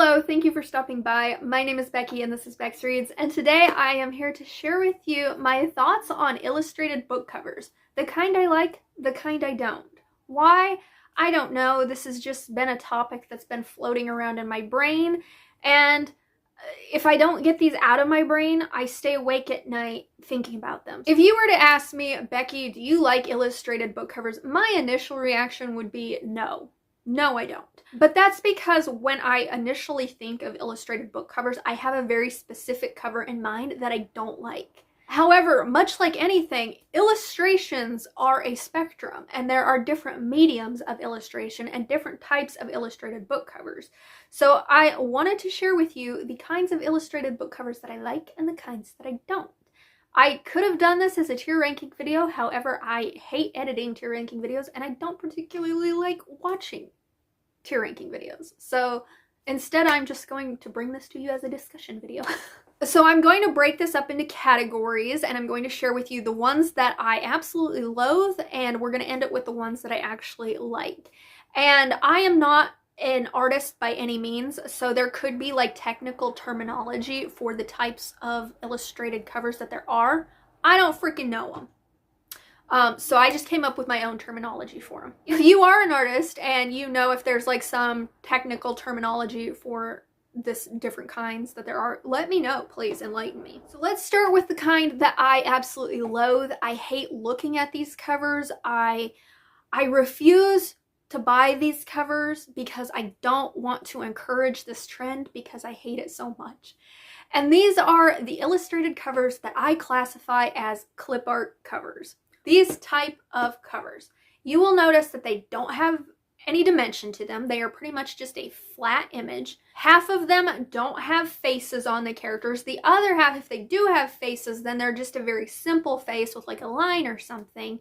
Hello, thank you for stopping by. My name is Becky and this is Bex Reads, and today I am here to share with you my thoughts on illustrated book covers. The kind I like, the kind I don't. Why? I don't know. This has just been a topic that's been floating around in my brain, and if I don't get these out of my brain, I stay awake at night thinking about them. If you were to ask me, Becky, do you like illustrated book covers? My initial reaction would be no. No, I don't. But that's because when I initially think of illustrated book covers, I have a very specific cover in mind that I don't like. However, much like anything, illustrations are a spectrum, and there are different mediums of illustration and different types of illustrated book covers. So I wanted to share with you the kinds of illustrated book covers that I like and the kinds that I don't. I could have done this as a tier ranking video, however, I hate editing tier ranking videos and I don't particularly like watching tier ranking videos. So instead, I'm just going to bring this to you as a discussion video. So I'm going to break this up into categories and I'm going to share with you the ones that I absolutely loathe, and we're going to end it with the ones that I actually like. And I am not an artist by any means, so there could be like technical terminology for the types of illustrated covers that there are. I don't freaking know them. So I just came up with my own terminology for them. If you are an artist and you know if there's like some technical terminology for this different kinds that there are, let me know, please enlighten me. So let's start with the kind that I absolutely loathe. I hate looking at these covers. I refuse to buy these covers because I don't want to encourage this trend because I hate it so much. And these are the illustrated covers that I classify as clip art covers. These type of covers, you will notice that they don't have any dimension to them. They are pretty much just a flat image. Half of them don't have faces on the characters. The other half, if they do have faces, then they're just a very simple face with like a line or something.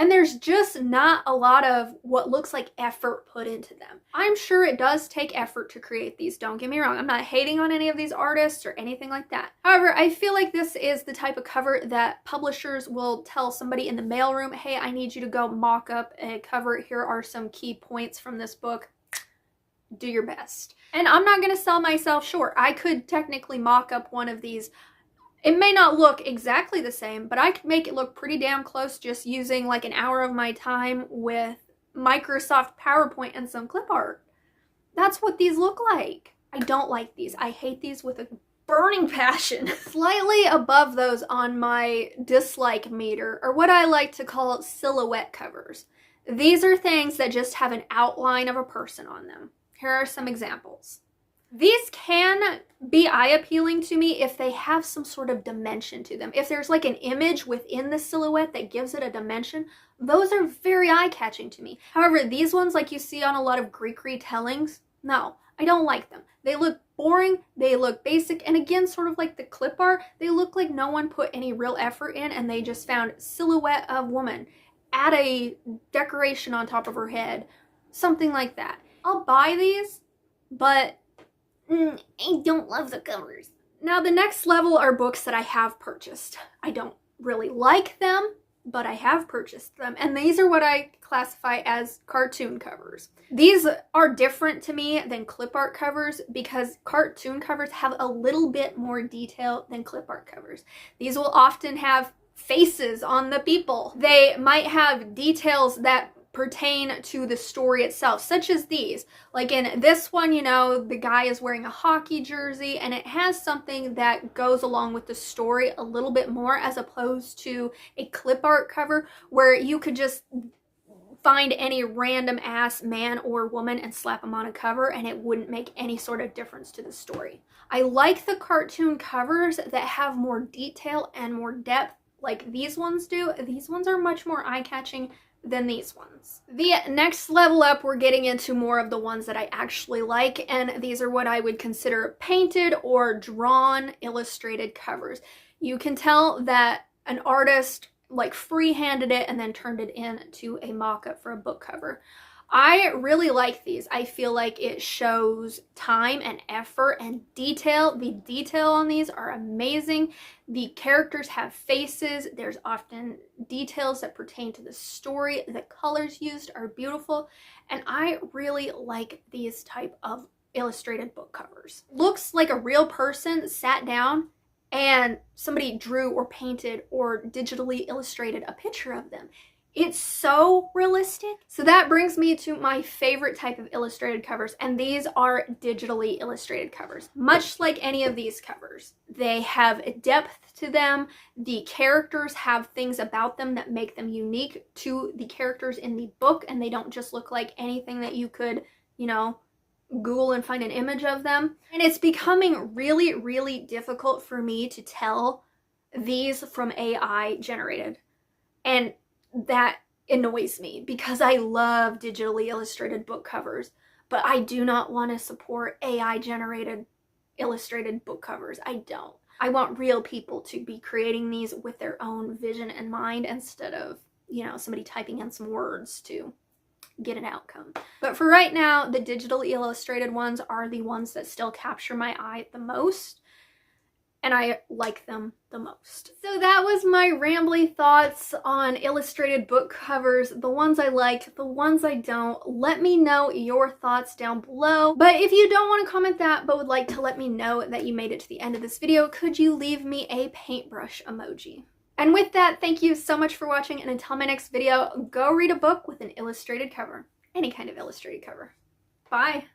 And there's just not a lot of what looks like effort put into them. I'm sure it does take effort to create these, don't get me wrong. I'm not hating on any of these artists or anything like that. However, I feel like this is the type of cover that publishers will tell somebody in the mailroom, hey, I need you to go mock up a cover. Here are some key points from this book. Do your best. And I'm not going to sell myself short. I could technically mock up one of these. It may not look exactly the same, but I could make it look pretty damn close just using like an hour of my time with Microsoft PowerPoint and some clip art. That's what these look like. I don't like these. I hate these with a burning passion. Slightly above those on my dislike meter are what I like to call silhouette covers. These are things that just have an outline of a person on them. Here are some examples. These can be eye-appealing to me if they have some sort of dimension to them. If there's like an image within the silhouette that gives it a dimension, those are very eye-catching to me. However, these ones like you see on a lot of Greek retellings, no, I don't like them. They look boring, they look basic, and again, sort of like the clip art, they look like no one put any real effort in and they just found silhouette of woman, add a decoration on top of her head, something like that. I'll buy these, but I don't love the covers. Now the next level are books that I have purchased. I don't really like them, but I have purchased them. And these are what I classify as cartoon covers. These are different to me than clip art covers because cartoon covers have a little bit more detail than clip art covers. These will often have faces on the people. They might have details that pertain to the story itself, such as these. Like in this one, you know, the guy is wearing a hockey jersey and it has something that goes along with the story a little bit more, as opposed to a clip art cover where you could just find any random ass man or woman and slap them on a cover and it wouldn't make any sort of difference to the story. I like the cartoon covers that have more detail and more depth like these ones do. These ones are much more eye-catching than these ones. The next level up, we're getting into more of the ones that I actually like, and these are what I would consider painted or drawn illustrated covers. You can tell that an artist like freehanded it and then turned it into a mock-up for a book cover. I really like these. I feel like it shows time and effort and detail. The detail on these are amazing. The characters have faces. There's often details that pertain to the story. The colors used are beautiful. And I really like these type of illustrated book covers. Looks like a real person sat down and somebody drew or painted or digitally illustrated a picture of them. It's so realistic. So that brings me to my favorite type of illustrated covers, and these are digitally illustrated covers. Much like any of these covers, they have a depth to them. The characters have things about them that make them unique to the characters in the book, and they don't just look like anything that you could, you know, Google and find an image of them. And it's becoming really, really difficult for me to tell these from AI generated. And that annoys me because I love digitally illustrated book covers, but I do not want to support AI generated illustrated book covers. I don't. I want real people to be creating these with their own vision in mind instead of, you know, somebody typing in some words to get an outcome. But for right now, the digitally illustrated ones are the ones that still capture my eye the most, and I like them the most. So that was my rambly thoughts on illustrated book covers, the ones I like, the ones I don't. Let me know your thoughts down below. But if you don't want to comment that, but would like to let me know that you made it to the end of this video, could you leave me a paintbrush emoji? And with that, thank you so much for watching, and until my next video, go read a book with an illustrated cover. Any kind of illustrated cover. Bye!